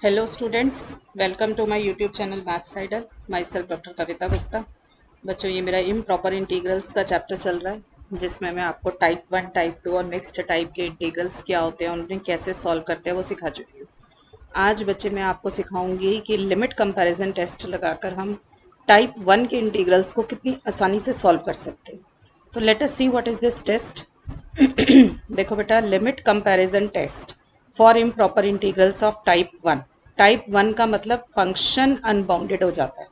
Hello students, welcome to my YouTube channel Maths Idol. Myself doctor Kavita Gupta. बच्चों, ये मेरा improper integrals का chapter चल रहा है, जिसमें मैं आपको टाइप 1, टाइप 2 और मिक्स्ड टाइप के इंटीग्रल्स क्या होते हैं, उन्हें कैसे सॉल्व करते हैं, वो सिखा चुकी हूँ। आज बच्चे मैं आपको सिखाऊंगी कि लिमिट कंपैरिजन टेस्ट लगाकर हम टाइप 1 के इंटीग्रल्स को कितनी आसानी से सॉल्व कर सकते हैं। तो let us see what is this test. देखो बेटा, limit comparison test for improper integrals of type 1। Type 1 का मतलब फंक्शन अनबाउंडेड हो जाता है,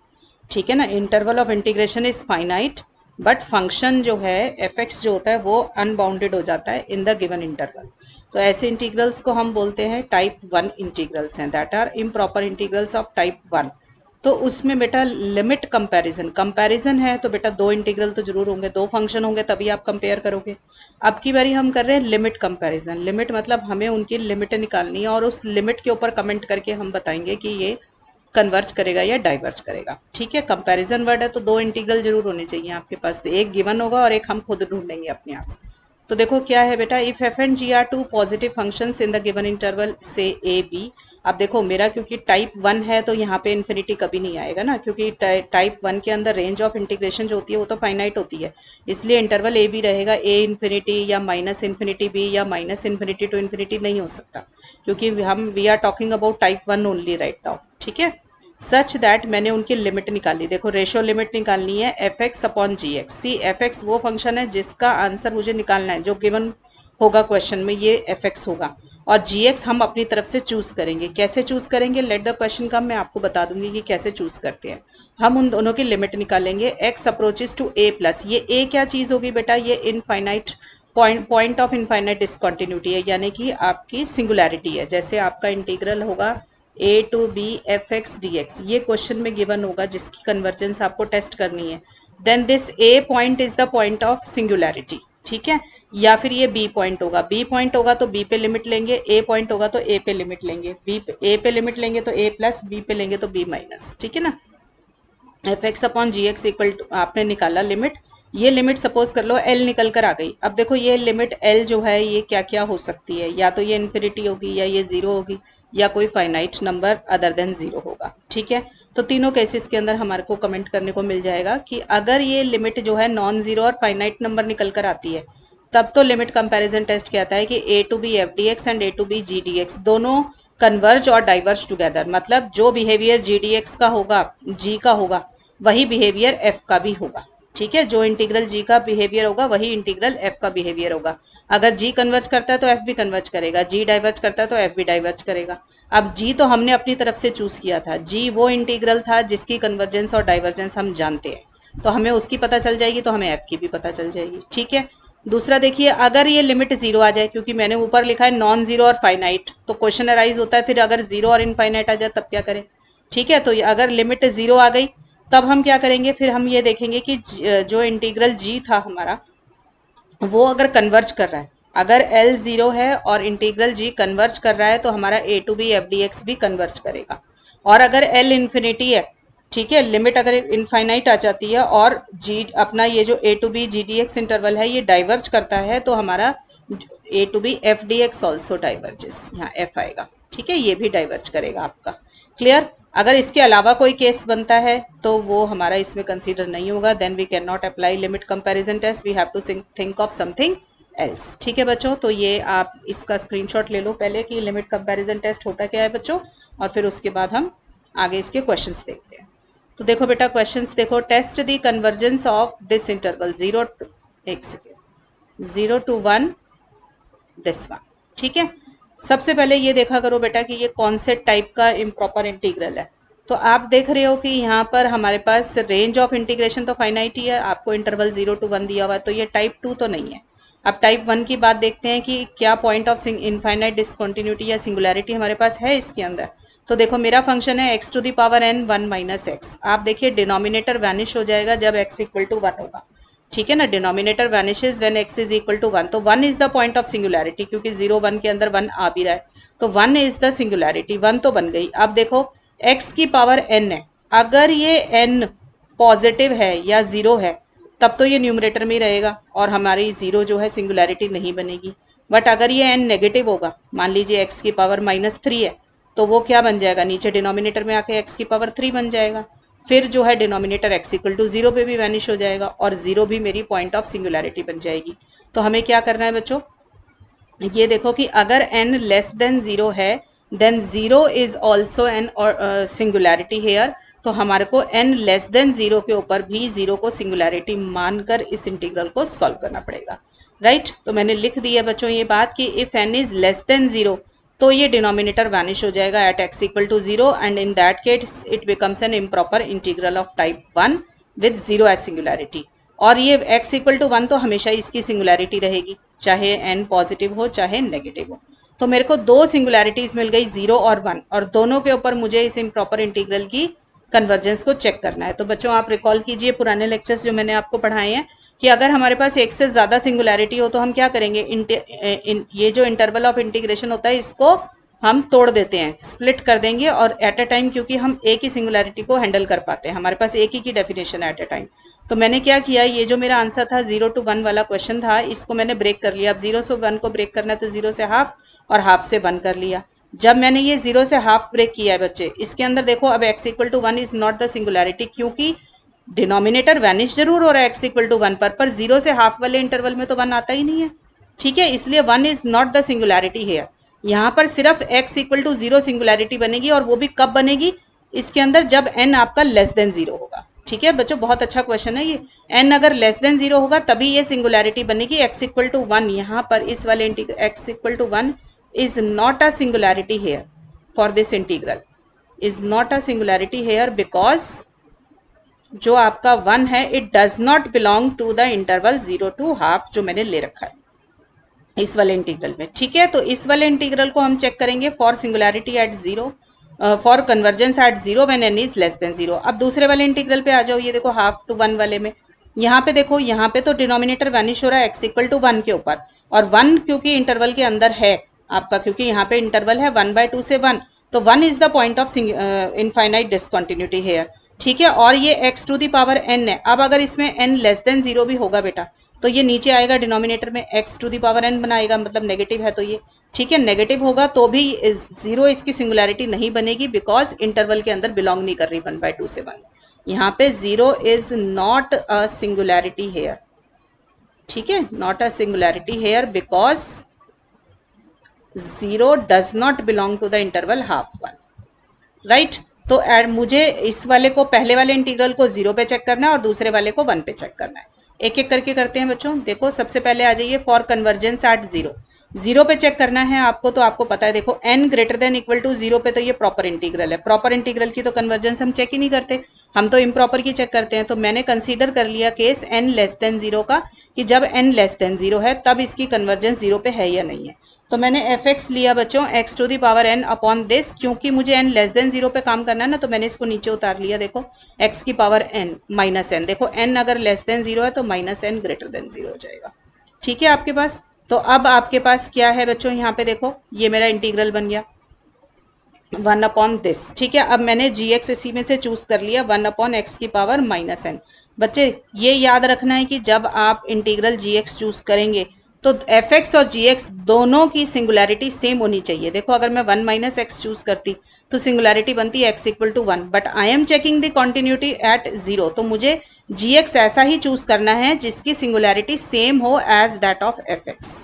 ठीक है ना। Interval of integration is finite, but function जो है एफ एक्स जो होता है वो अनबाउंडेड हो जाता है इन द गिवन इंटरवल। तो ऐसे इंटीग्रल्स को हम बोलते हैं टाइप 1 इंटीग्रल्स हैं, that are improper integrals of type 1। तो उसमें बेटा लिमिट कंपैरिजन कंपैरिजन है, तो बेटा दो इंटीग्रल तो जरूर होंगे, दो फंक्शन होंगे, तभी आप कंपेयर करोगे। अब की बारी हम कर रहे हैं लिमिट कंपैरिजन। लिमिट मतलब हमें उनकी लिमिट निकालनी है और उस लिमिट के ऊपर कमेंट करके हम बताएंगे कि ये कन्वर्ज करेगा या डाइवर्ज करेगा, ठीक है। कंपैरिजन वर्ड है तो दो इंटीग्रल जरूर होने चाहिए आपके पास, एक गिवन होगा और एक हम खुद ढूंढेंगे अपने आप। तो देखो क्या है बेटा, if f and g are two positive functions in the given interval से ए बी। अब देखो मेरा क्योंकि टाइप 1 है तो यहाँ पे इन्फिनिटी कभी नहीं आएगा ना, क्योंकि टाइप 1 के अंदर रेंज ऑफ इंटीग्रेशन जो होती है वो तो फाइनाइट होती है, इसलिए इंटरवल ए बी रहेगा। ए इन्फिनिटी या माइनस इन्फिनिटी बी या माइनस इन्फिनिटी टू इन्फिनिटी नहीं हो सकता, क्योंकि we are talking about type 1 only right now, ठीक है। सच दैट मैंने उनकी लिमिट निकाली। देखो रेशियो लिमिट निकालनी है f x upon g x. C F x वो फंक्शन है जिसका आंसर मुझे निकालना है, जो गिवन होगा क्वेश्चन में ये एफ एक्स होगा, और जी एक्स हम अपनी तरफ से चूज करेंगे। कैसे चूज करेंगे, लेट द क्वेश्चन कम, मैं आपको बता दूंगी कि कैसे चूज करते हैं। हम उन दोनों की लिमिट निकालेंगे। X approaches to a plus, ये ए क्या चीज होगी बेटा, ये infinite point of infinite discontinuity है, यानी कि आपकी सिंगुलैरिटी है। जैसे आपका इंटीग्रल होगा a to b f x d x, ये क्वेश्चन में गिवन होगा जिसकी कन्वर्जेंस आपको टेस्ट करनी है। Then this a point is the point of singularity, ठीक है। या फिर ये बी पॉइंट होगा, बी पॉइंट होगा तो बी पे लिमिट लेंगे, ए पॉइंट होगा तो ए पे लिमिट लेंगे, बी पे ए पे लिमिट लेंगे तो ए प्लस, बी पे लेंगे तो बी माइनस, ठीक है ना। F x upon g x equal to, आपने निकाला लिमिट, ये लिमिट सपोज कर लो एल निकल कर आ गई। अब देखो ये लिमिट एल जो है ये क्या क्या हो सकती है, या तो ये इन्फिनिटी होगी, या ये जीरो होगी, या कोई finite number other than zero होगा, ठीक है। तो तीनों केसेस के अंदर हमारे को कमेंट करने को मिल जाएगा कि अगर ये लिमिट जो है नॉन जीरो और फाइनाइट नंबर निकल कर आती है, तब तो लिमिट कंपैरिजन टेस्ट कहता है कि a to b f d x and a to b g d x दोनों कन्वर्ज और डाइवर्ज टुगेदर। मतलब जो बिहेवियर जी डी एक्स का होगा, जी का होगा, वही बिहेवियर एफ का भी होगा, ठीक है। जो इंटीग्रल जी का बिहेवियर होगा वही इंटीग्रल एफ का बिहेवियर होगा। अगर जी कन्वर्ज करता है तो एफ भी कन्वर्ज करेगा, जी डाइवर्ज करता है तो एफ भी डाइवर्ज करेगा। अब जी तो हमने अपनी तरफ से चूज किया था, जी वो इंटीग्रल था जिसकी कन्वर्जेंस और डाइवर्जेंस हम जानते हैं, तो हमें उसकी पता चल जाएगी, तो हमें एफ की भी पता चल जाएगी, ठीक है। दूसरा देखिए, अगर ये लिमिट जीरो आ जाए, क्योंकि मैंने ऊपर लिखा है नॉन जीरो और फाइनाइट, तो क्वेश्चन अराइज होता है फिर अगर जीरो और इनफाइनाइट आ जाए तब क्या करें, ठीक है। तो अगर लिमिट जीरो आ गई तब हम क्या करेंगे, फिर हम ये देखेंगे कि जो इंटीग्रल जी था हमारा वो अगर कन्वर्ज कर रहा है, अगर एल जीरो है और इंटीग्रल जी कन्वर्ज कर रहा है तो हमारा a to b f d x भी कन्वर्ज करेगा। और अगर एल इन्फिनिटी है, ठीक है, लिमिट अगर इनफाइनाइट आ जाती है और जी अपना ये जो a to b g d x interval है ये डाइवर्ज करता है, तो हमारा a to b f d x also diverges, यहाँ एफ आएगा, ठीक है, ये भी डाइवर्ज करेगा आपका। क्लियर। अगर इसके अलावा कोई केस बनता है तो वो हमारा इसमें कंसीडर नहीं होगा, then we can not apply limit comparison test, we have to think of something else, ठीक है बच्चों। तो ये आप इसका स्क्रीनशॉट ले लो पहले कि लिमिट कंपैरिजन टेस्ट होता क्या है बच्चों, और फिर उसके बाद हम आगे इसके क्वेश्चंस देखते हैं। तो देखो बेटा क्वेश्चंस देखो, test the convergence of this interval zero to, एक सेकेंड, 0 to 1 दिस वन, ठीक है। सबसे पहले ये देखा करो बेटा कि ये कौन से टाइप का इम्प्रॉपर इंटीग्रल है। तो आप देख रहे हो कि यहाँ पर हमारे पास रेंज ऑफ इंटीग्रेशन तो फाइनाइट ही है, आपको इंटरवल 0 to 1 दिया हुआ है, तो ये टाइप 2 तो नहीं है। अब टाइप 1 की बात देखते हैं कि क्या पॉइंट ऑफ इनफाइनाइट डिसकंटिन्यूटी या सिंगुलैरिटी हमारे पास है इसके अंदर। तो देखो मेरा फंक्शन है x to the power n 1 minus x. आप देखिए डिनोमिनेटर वैनिश हो जाएगा जब x इक्वल टू 1 होगा, ठीक है ना। Denominator vanishes when x is equal to 1, तो 1 is the point of singularity, क्योंकि 0 1 के अंदर 1 आ भी रहा है, तो 1 इज द सिंगुलैरिटी, 1 तो बन गई। अब देखो x की पावर n है, अगर ये n पॉजिटिव है या 0 है तब तो ये न्यूमरेटर में ही रहेगा और हमारी 0 जो है सिंगुलैरिटी नहीं बनेगी। बट अगर ये n नेगेटिव होगा, मान लीजिए x की पावर -3 है, तो वो क्या बन जाएगा, नीचे डिनोमिनेटर में आके x की पावर 3 बन जाएगा। फिर जो है डिनोमिनेटर x इक्वल टू 0 पे भी वैनिश हो जाएगा और 0 भी मेरी पॉइंट ऑफ सिंगुलैरिटी बन जाएगी। तो हमें क्या करना है बच्चों, ये देखो कि अगर n लेस देन 0 है then 0 is also an singularity here. तो हमारे को n लेस देन 0 के ऊपर भी 0 को सिंगुलैरिटी मानकर इस इंटीग्रल को सॉल्व करना पड़ेगा, राइट। तो मैंने लिख दिया बच्चों ये बात कि if n is less than 0 तो ये डिनोमिनेटर वैनिश हो जाएगा at x equal to 0 and in that case it becomes an improper integral of type 1 with 0 as singularity. और ये x इक्वल टू 1 तो हमेशा इसकी सिंगुलैरिटी रहेगी, चाहे n पॉजिटिव हो चाहे नेगेटिव हो। तो मेरे को दो सिंगुलैरिटीज मिल गई 0 और 1, और दोनों के ऊपर मुझे इस इम्प्रॉपर इंटीग्रल की कन्वर्जेंस को चेक करना है। तो बच्चों आप रिकॉल कीजिए पुराने लेक्चर्स जो मैंने आपको पढ़ाए हैं कि अगर हमारे पास एक से ज़्यादा सिंगुलैरिटी हो तो हम क्या करेंगे, ये जो इंटरवल ऑफ इंटीग्रेशन होता है इसको हम तोड़ देते हैं, स्प्लिट कर देंगे, और एट अ टाइम क्योंकि हम एक ही सिंगुलैरिटी को हैंडल कर पाते हैं, हमारे पास एक ही की डेफिनेशन है एट अ टाइम। तो मैंने क्या किया, ये जो मेरा आंसर था 0 to 1 वाला क्वेश्चन था, इसको मैंने ब्रेक कर लिया। अब 0 से 1 को ब्रेक करना है तो 0 से हाफ और हाफ से 1 कर लिया। जब मैंने ये 0 से हाफ ब्रेक किया है बच्चे, इसके अंदर देखो अब x equal to 1 is not the singularity, क्योंकि डिनोमिनेटर वैनिश जरूर हो रहा है x इक्वल टू 1 पर 0 से हाफ वाले इंटरवल में तो 1 आता ही नहीं है, ठीक है। इसलिए 1 is not the singularity here. यहाँ पर सिर्फ x इक्वल टू 0 सिंगुलैरिटी बनेगी, और वो भी कब बनेगी, इसके अंदर जब n आपका लेस देन 0 होगा, ठीक है बच्चों। बहुत अच्छा क्वेश्चन है ये, n अगर लेस देन 0 होगा तभी ये सिंगुलैरिटी बनेगी। x इक्वल टू 1 यहाँ पर इस वाले integral x equal to 1 is not a singularity here for this integral, is not a singularity here because जो आपका 1 है it does not belong to the interval 0 to half जो मैंने ले रखा है इस वाले इंटीग्रल में, ठीक है। तो इस वाले इंटीग्रल को हम चेक करेंगे for singularity at 0, for convergence at 0 when n is less than 0। अब दूसरे वाले इंटीग्रल पे आ जाओ, ये देखो हाफ टू 1 वाले में, यहाँ पे देखो, यहाँ पे तो डिनोमिनेटर वैनिश हो रहा है x इक्वल टू 1 के ऊपर, और 1 क्योंकि इंटरवल के अंदर है आपका, क्योंकि यहाँ पे इंटरवल है 1/2 से 1, तो 1 is the point of infinite discontinuity here, ठीक है। और ये x to the power n है। अब अगर इसमें n लेस देन 0 भी होगा बेटा तो ये नीचे आएगा डिनोमिनेटर में, x to the power n बनाएगा, मतलब नेगेटिव है तो ये, ठीक है, नेगेटिव होगा तो भी 0 इसकी सिंगुलैरिटी नहीं बनेगी, बिकॉज इंटरवल के अंदर बिलोंग नहीं कर रही 1/2 से 1। यहाँ पे 0 is not a singularity here, ठीक है, not a singularity here because 0 does not belong to the interval half 1, right. तो मुझे इस वाले को, पहले वाले इंटीग्रल को 0 पे चेक करना है और दूसरे वाले को 1 पे चेक करना है। एक एक करके करते हैं बच्चों। देखो सबसे पहले आ जाइए फॉर कन्वर्जेंस एट 0, 0 पे चेक करना है आपको, तो आपको पता है देखो n greater than equal to 0 पे तो ये प्रॉपर इंटीग्रल है, प्रॉपर इंटीग्रल की तो कन्वर्जेंस हम चेक ही नहीं करते, हम तो इम्प्रॉपर की चेक करते हैं। तो मैंने कंसीडर कर लिया केस n लेस देन 0 का, कि जब n लेस देन 0 है तब इसकी कन्वर्जेंस 0 पे है या नहीं है। तो मैंने fx लिया बच्चों x to the power n upon this, क्योंकि मुझे n लेस देन 0 पे काम करना है ना, तो मैंने इसको नीचे उतार लिया। देखो x की पावर n माइनस n, देखो n अगर लेस देन 0 है तो माइनस n ग्रेटर देन 0 हो जाएगा, ठीक है आपके पास। तो अब आपके पास क्या है बच्चों, यहाँ पे देखो ये मेरा इंटीग्रल बन गया 1 अपॉन दिस, ठीक है। अब मैंने gx इसी में से चूज कर लिया 1 अपॉन x की पावर माइनस n। बच्चे ये याद रखना है कि जब आप इंटीग्रल gx चूज करेंगे तो fx और gx दोनों की सिंगुलैरिटी सेम होनी चाहिए। देखो अगर मैं 1 माइनस एक्स चूज करती तो सिंगुलैरिटी बनती है x equal to 1, but I am checking the continuity at 0, तो मुझे gx ऐसा ही चूज करना है जिसकी सिंगुलैरिटी सेम हो एज दैट ऑफ fx,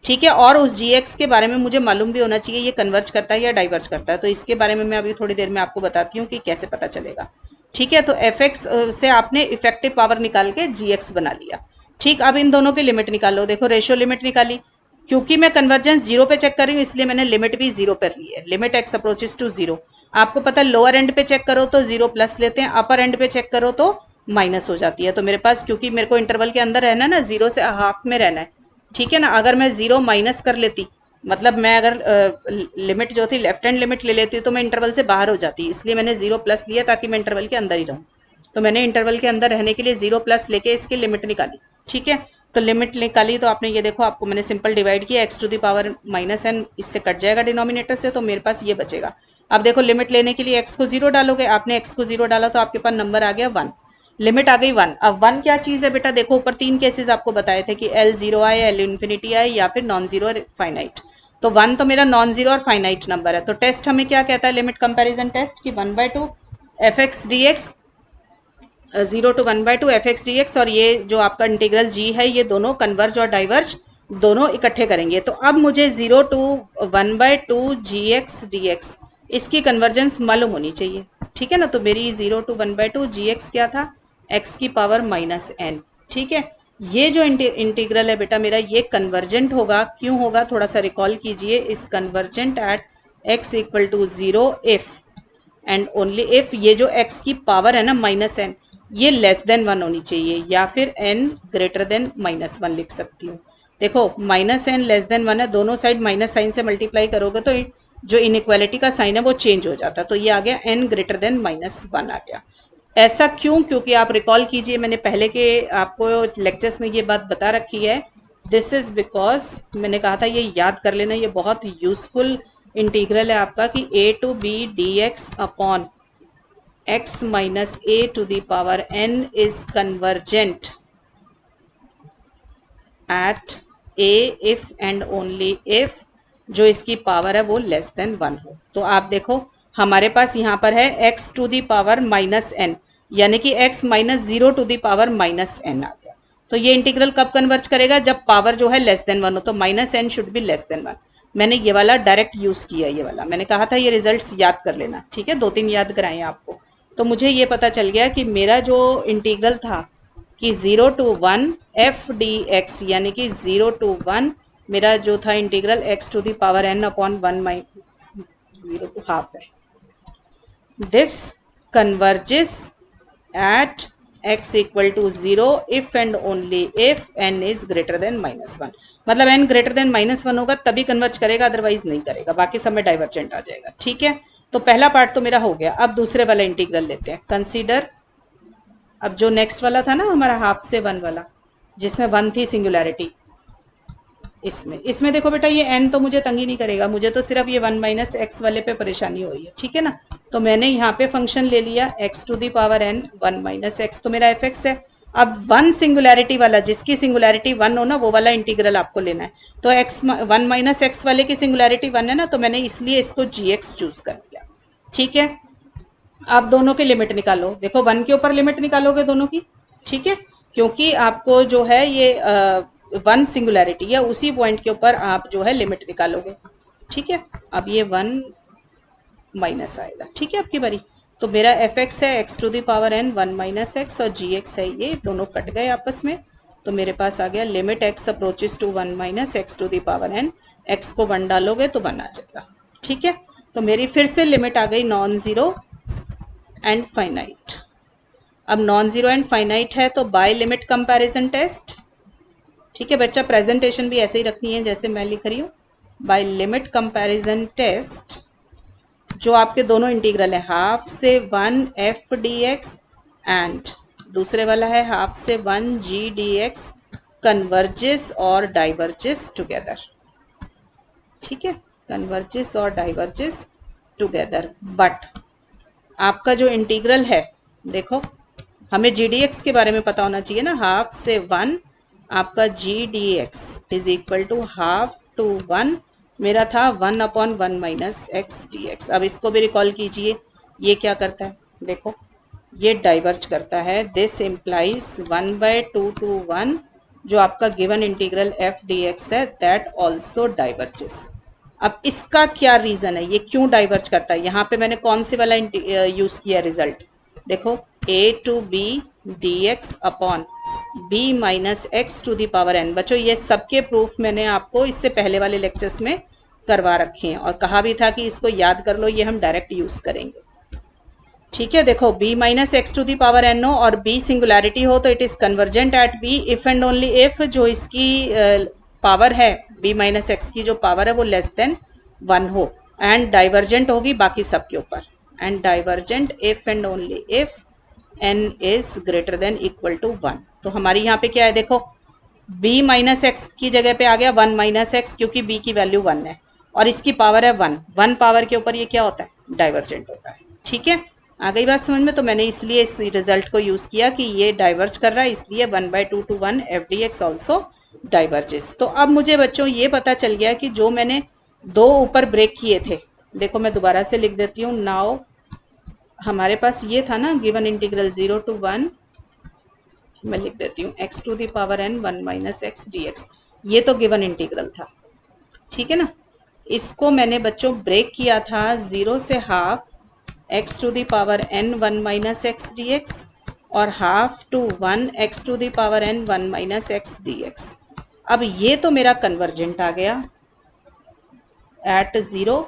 ठीक है। और उस gx के बारे में मुझे मालूम भी होना चाहिए ये कन्वर्ज करता है या डाइवर्ज करता है, तो इसके बारे में मैं अभी थोड़ी देर में आपको बताती हूँ कि कैसे पता चलेगा, ठीक है। तो fx से आपने इफेक्टिव पावर निकाल के gx बना लिया, ठीक। अब इन दोनों की लिमिट निकालो। देखो रेशियो लिमिट निकाली, क्योंकि मैं कन्वर्जेंस 0 पे चेक कर रही हूँ इसलिए मैंने लिमिट भी 0 पर ली है, लिमिट x अप्रोचेस टू 0। आपको पता है लोअर एंड पे चेक करो तो 0 प्लस लेते हैं, अपर एंड पे चेक करो तो माइनस हो जाती है। तो मेरे पास, क्योंकि मेरे को इंटरवल के अंदर रहना है ना, 0 से हाफ में रहना है, ठीक है ना। अगर मैं 0 माइनस कर लेती, मतलब मैं अगर लिमिट जो थी लेफ्ट हैंड लिमिट ले लेती तो मैं इंटरवल से बाहर हो जाती, इसलिए मैंने 0 प्लस लिया ताकि मैं इंटरवल के अंदर ही रहूँ। तो मैंने इंटरवल के अंदर रहने के लिए 0 प्लस लेके इसकी लिमिट निकाली, ठीक है। तो लिमिट निकाली तो आपने ये देखो, आपको मैंने सिंपल डिवाइड किया, x to the power minus n इससे कट जाएगा डिनोमिनेटर से, तो मेरे पास ये बचेगा। अब देखो लिमिट लेने के लिए x को 0 डालोगे, आपने x को 0 डाला तो आपके पास नंबर आ गया 1, लिमिट आ गई 1। अब 1 क्या चीज़ है बेटा, देखो ऊपर 3 केसेस आपको बताए थे कि L 0 आए, L इन्फिनिटी आए या फिर नॉन जीरो फाइनाइट। तो 1 तो मेरा नॉन जीरो और फाइनाइट नंबर है। तो टेस्ट हमें क्या कहता है, लिमिट कंपैरिजन टेस्ट, कि 1/2 F x d x, 0 to 1/2 F x d x, और ये जो आपका इंटीग्रल जी है, ये दोनों कन्वर्ज और डाइवर्ज दोनों इकट्ठे करेंगे। तो अब मुझे 0 to 1/2 g x d x, इसकी कन्वर्जेंस मालूम होनी चाहिए, ठीक है ना। तो मेरी 0 to 1/2 जी एक्स क्या था, एक्स की पावर -n, ठीक है। ये जो इंटीग्रल है बेटा मेरा, ये कन्वर्जेंट होगा। क्यों होगा, थोड़ा सा रिकॉल कीजिए। इस convergent at x equal to 0 if and only if ये जो x की पावर है ना -n, ये लेस देन 1 होनी चाहिए, या फिर n ग्रेटर देन -1 लिख सकती हूँ। देखो -n लेस देन 1 है, दोनों साइड माइनस साइन से मल्टीप्लाई करोगे तो जो इनइक्वालिटी का साइन है वो चेंज हो जाता है। तो ये आ गया n ग्रेटर देन -1 आ गया। ऐसा क्यों, क्योंकि आप रिकॉल कीजिए, मैंने पहले के आपको लेक्चर्स में ये बात बता रखी है। दिस इज बिकॉज मैंने कहा था, ये याद कर लेना, ये बहुत यूजफुल इंटीग्रल है आपका, कि a to b dx upon x minus a to the power n is convergent at a if and only if जो इसकी पावर है वो लेस देन 1 हो। तो आप देखो हमारे पास यहाँ पर है x to the power -n, यानी कि x -0 to the power -n आ गया। तो ये इंटीग्रल कब कन्वर्ज करेगा, जब पावर जो है लेस देन 1 हो। तो -n should be less than 1। मैंने ये वाला डायरेक्ट यूज किया, ये वाला मैंने कहा था ये रिजल्ट्स याद कर लेना, ठीक है, 2-3 याद कराए आपको। तो मुझे ये पता चल गया कि मेरा जो इंटीग्रल था कि 0 to 1 एफ डी एक्स, यानी कि 0 to 1 मेरा जो था integral x to the power n upon 1 minus 0 to half है। This converges at x equal to 0 if and only if n is greater than -1। मतलब n ग्रेटर देन -1 होगा तभी converge करेगा, अदरवाइज नहीं करेगा, बाकी सब में डाइवर्जेंट आ जाएगा, ठीक है। तो पहला पार्ट तो मेरा हो गया। अब दूसरे वाला इंटीग्रल लेते हैं। कंसीडर, अब जो नेक्स्ट वाला था ना हमारा हाफ से 1 वाला, जिसमें 1 थी सिंगुलैरिटी, इसमें देखो बेटा ये n तो मुझे तंग ही नहीं करेगा, मुझे तो सिर्फ ये 1 माइनस एक्स वाले पे परेशानी हुई है, ठीक है ना। तो मैंने यहाँ पे फंक्शन ले लिया x to the power n 1 minus x, तो मेरा fx है। अब 1 सिंगुलैरिटी वाला, जिसकी सिंगुलैरिटी 1 हो ना, वो वाला इंटीग्रल आपको लेना है। तो x 1 माइनस एक्स वाले की सिंगुलैरिटी 1 है ना, तो मैंने इसलिए इसको gx चूज कर लिया, ठीक है। आप दोनों की लिमिट निकालो। देखो 1 के ऊपर लिमिट निकालोगे दोनों की, ठीक है, क्योंकि आपको जो है ये 1 सिंगुलैरिटी या उसी पॉइंट के ऊपर आप जो है लिमिट निकालोगे, ठीक है। अब ये 1 माइनस आएगा, ठीक है आपकी बारी। तो मेरा एफ एक्स है x to the power n 1 minus x, और जी एक्स है, ये दोनों कट गए आपस में। तो मेरे पास आ गया limit x approaches to 1 minus x to the power n, x को 1 डालोगे तो 1 आ जाएगा, ठीक है। तो मेरी फिर से लिमिट आ गई नॉन ज़ीरो एंड फाइनाइट। अब नॉन ज़ीरो एंड फाइनाइट है तो बाय लिमिट कंपैरिजन टेस्ट, ठीक है बच्चा, प्रेजेंटेशन भी ऐसे ही रखनी है जैसे मैं लिख रही हूँ। बाय लिमिट कंपैरिजन टेस्ट, जो आपके दोनों इंटीग्रल है, हाफ से 1 एफ डी एक्स एंड दूसरे वाला है हाफ से 1 जी डी एक्स, कन्वर्जेस और डाइवर्जेस टुगेदर, ठीक है, कन्वर्जेस और डाइवर्जेस टुगेदर। बट आपका जो इंटीग्रल है, देखो हमें जी डी एक्स के बारे में पता होना चाहिए ना। हाफ से 1 आपका g d x is equal to half to 1, मेरा था 1 upon 1 minus x d x. अब इसको भी रिकॉल कीजिए, ये क्या करता है, देखो ये डाइवर्ज करता है। दिस इम्प्लाइज 1/2 to 1 जो आपका given integral F d x है, दैट ऑल्सो डाइवर्जेस। अब इसका क्या रीज़न है, ये क्यों डाइवर्ज करता है। यहाँ पे मैंने कौन सी वाला यूज़ किया रिजल्ट, देखो a to b dx upon b minus x to the power n। बच्चों ये सबके प्रूफ मैंने आपको इससे पहले वाले लेक्चर्स में करवा रखे हैं, और कहा भी था कि इसको याद कर लो, ये हम डायरेक्ट यूज़ करेंगे, ठीक है। देखो b minus x to the power n हो और b सिंगुलैरिटी हो तो it is convergent at b if and only if जो इसकी पावर है b माइनस एक्स की जो पावर है वो लेस देन 1 हो, एंड डाइवर्जेंट होगी बाकी सब के ऊपर, and divergent if and only if n is greater than equal to 1। तो हमारी यहाँ पे क्या है, देखो b माइनस एक्स की जगह पे आ गया 1 माइनस एक्स, क्योंकि b की वैल्यू 1 है और इसकी पावर है 1 पावर के ऊपर ये क्या होता है, डाइवर्जेंट होता है, ठीक है। आ गई बात समझ में। तो मैंने इसलिए इस रिजल्ट को यूज़ किया कि ये डाइवर्ज कर रहा है, इसलिए 1/2 to 1 f d x also diverges. तो अब मुझे बच्चों ये पता चल गया कि जो मैंने दो ऊपर ब्रेक किए थे। देखो मैं दोबारा से लिख देती हूँ। नाउ हमारे पास ये था ना गिवन इंटीग्रल 0 to 1, मैं लिख देती हूँ x to the power n 1 minus x dx। ये तो गिवन इंटीग्रल था, ठीक है ना। इसको मैंने बच्चों ब्रेक किया था 0 से half x to the power n 1 minus x dx और half to 1 x to the power n 1 minus x dx। अब ये तो मेरा कन्वर्जेंट आ गया at 0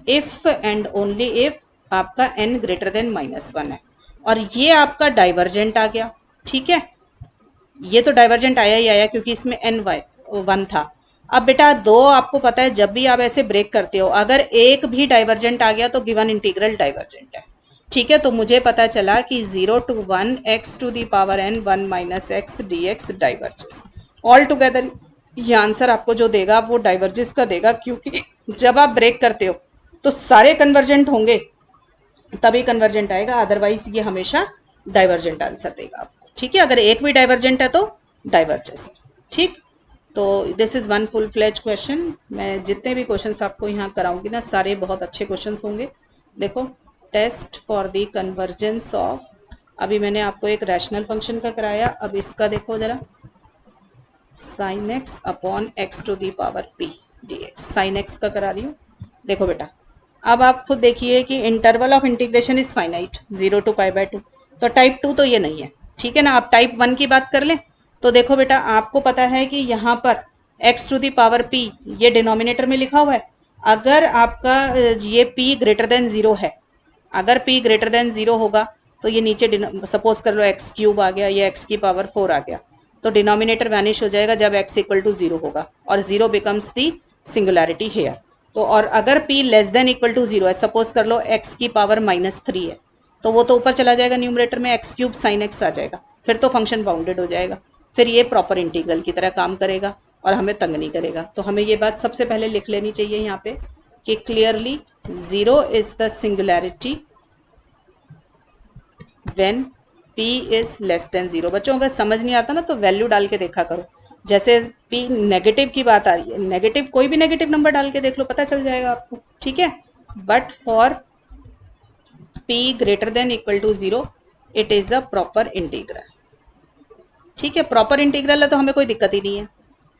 if and only if आपका n ग्रेटर देन -1 है, और ये आपका डाइवर्जेंट आ गया, ठीक है। ये तो डाइवर्जेंट आया ही आया क्योंकि इसमें n 1 था। अब बेटा दो आपको पता है जब भी आप ऐसे ब्रेक करते हो अगर एक भी डाइवर्जेंट आ गया तो गिवन इंटीग्रल डाइवर्जेंट है, ठीक है। तो मुझे पता चला कि 0 to 1 x to the power n 1 minus x dx diverges. All together ये आंसर आपको जो देगा वो डाइवर्जेस का देगा, क्योंकि जब आप ब्रेक करते हो तो सारे कन्वर्जेंट होंगे तभी कन्वर्जेंट आएगा, अदरवाइज ये हमेशा डाइवर्जेंट आंसर देगा आपको, ठीक है। अगर एक भी डाइवर्जेंट है तो डाइवर्जेस, ठीक। तो this is one full fledged question. मैं जितने भी क्वेश्चंस आपको यहाँ कराऊंगी ना सारे बहुत अच्छे क्वेश्चंस होंगे। देखो test for the convergence of, अभी मैंने आपको एक रैशनल फंक्शन का कराया, अब इसका देखो जरा, sine x upon x to the power p d x, sine x का करा रही हूँ। देखो बेटा अब आप खुद देखिए कि interval of integration is finite 0 to π/2, तो टाइप 2 तो ये नहीं है, ठीक है ना। आप टाइप 1 की बात कर लें तो देखो बेटा आपको पता है कि यहाँ पर x to the power p ये डिनोमिनेटर में लिखा हुआ है। अगर आपका ये p ग्रेटर देन 0 है, अगर p ग्रेटर देन 0 होगा तो ये नीचे सपोज कर लो x क्यूब आ गया, ये x की पावर 4 आ गया, तो डिनोमिनेटर वैनिश हो जाएगा जब x इक्वल टू 0 होगा और 0 बिकम्स दी सिंगुलैरिटी हेयर। तो और अगर p less than equal to 0 है, सपोज कर लो x की पावर -3 है, तो वो तो ऊपर चला जाएगा न्यूमरेटर में, x क्यूब साइन x आ जाएगा, फिर तो फंक्शन बाउंडेड हो जाएगा, फिर ये प्रॉपर इंटीग्रल की तरह काम करेगा और हमें तंग नहीं करेगा। तो हमें ये बात सबसे पहले लिख लेनी चाहिए यहाँ पे कि clearly 0 is the singularity when p is less than 0। बच्चों अगर समझ नहीं आता ना तो वैल्यू डाल के देखा करो, जैसे p नेगेटिव की बात आ रही है, नेगेटिव कोई भी नेगेटिव नंबर डाल के देख लो, पता चल जाएगा आपको, ठीक है। But for p greater than equal to 0 it is a proper integral, ठीक है। प्रॉपर इंटीग्रल है तो हमें कोई दिक्कत ही नहीं है,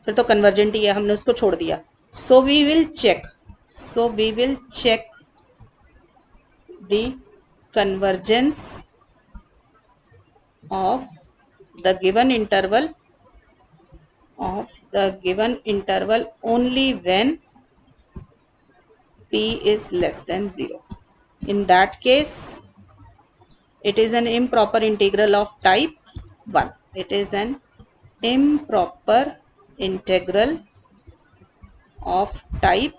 फिर तो कन्वर्जेंट ही है, हमने उसको छोड़ दिया। So we will check the convergence of the given interval only when p is less than 0. In that case it is an improper integral of type 1. It is an improper integral of type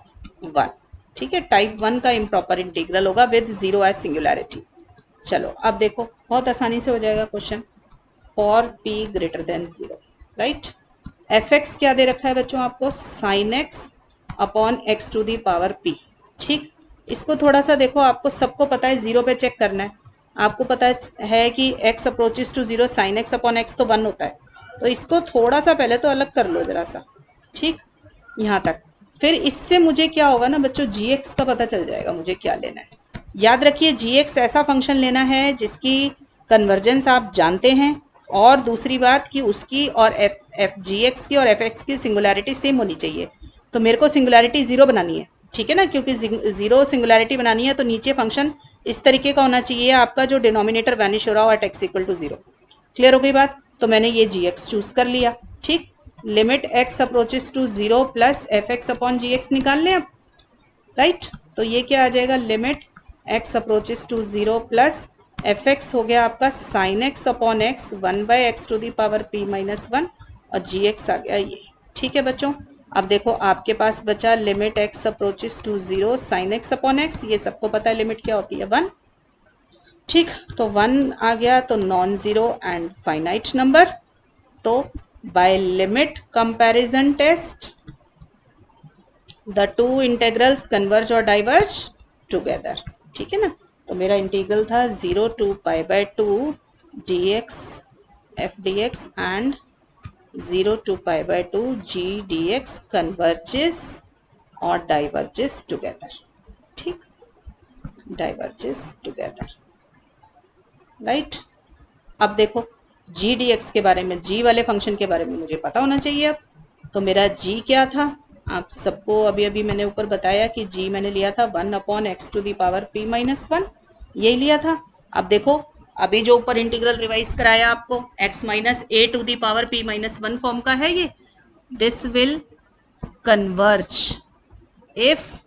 1, ठीक है। Type 1 का improper integral होगा with 0 as singularity. चलो अब देखो बहुत आसानी से हो जाएगा question. For p greater than 0, right. F x क्या दे रखा है बच्चों आपको, sine x upon x to the power p, ठीक। इसको थोड़ा सा देखो, आपको सबको पता है 0 पे चेक करना है, आपको पता है कि x approaches to 0 sine x upon x तो 1 होता है, तो इसको थोड़ा सा पहले तो अलग कर लो जरा सा, ठीक, यहाँ तक। फिर इससे मुझे क्या होगा ना बच्चों, gx का पता चल जाएगा मुझे क्या लेना है। याद रखिए gx ऐसा फंक्शन लेना है जिसकी कन्वर्जेंस आप जानते हैं, और दूसरी बात कि उसकी और एफ gx की और fx की सिंगुलैरिटी सेम होनी चाहिए। तो मेरे को सिंगुलैरिटी 0 बनानी है, ठीक है ना, क्योंकि 0 सिंगुलैरिटी बनानी है तो नीचे फंक्शन इस तरीके का होना चाहिए आपका जो डिनोमिनेटर वैनिश हो रहा हो at x equal to 0। Clear हो गई बात। तो मैंने ये gx चूज कर लिया, ठीक। Limit x approaches to 0 plus f x upon g x निकाल लें अब, राइट। तो ये क्या आ जाएगा, limit x approaches to 0 plus f x हो गया आपका sine x upon x 1 by x to the power p minus 1 और जी एक्स आ गया ये, ठीक है बच्चों। अब देखो आपके पास बचा limit x approaches to 0 sine x upon x, ये सबको पता है लिमिट क्या होती है 1, ठीक। तो 1 आ गया तो non zero and finite number. तो by limit comparison test the two integrals converge और डाइवर्ज टुगेदर, ठीक है ना। तो मेरा इंटीग्रल था 0 to π/2 dx f dx and 0 to π/2 g dx converges और डाइवर्जेस टुगेदर, ठीक, डाइवर्जेस टुगेदर, राइट। अब देखो जी डी एक्स के बारे में, जी वाले फंक्शन के बारे में मुझे पता होना चाहिए। अब तो मेरा जी क्या था, आप सबको अभी अभी मैंने ऊपर बताया कि जी मैंने लिया था 1/x⁻p−1, यही लिया था। अब देखो अभी जो ऊपर इंटीग्रल रिवाइज कराया आपको x−a⁻p−1 फॉर्म का है ये, दिस विल कन्वर्ज इफ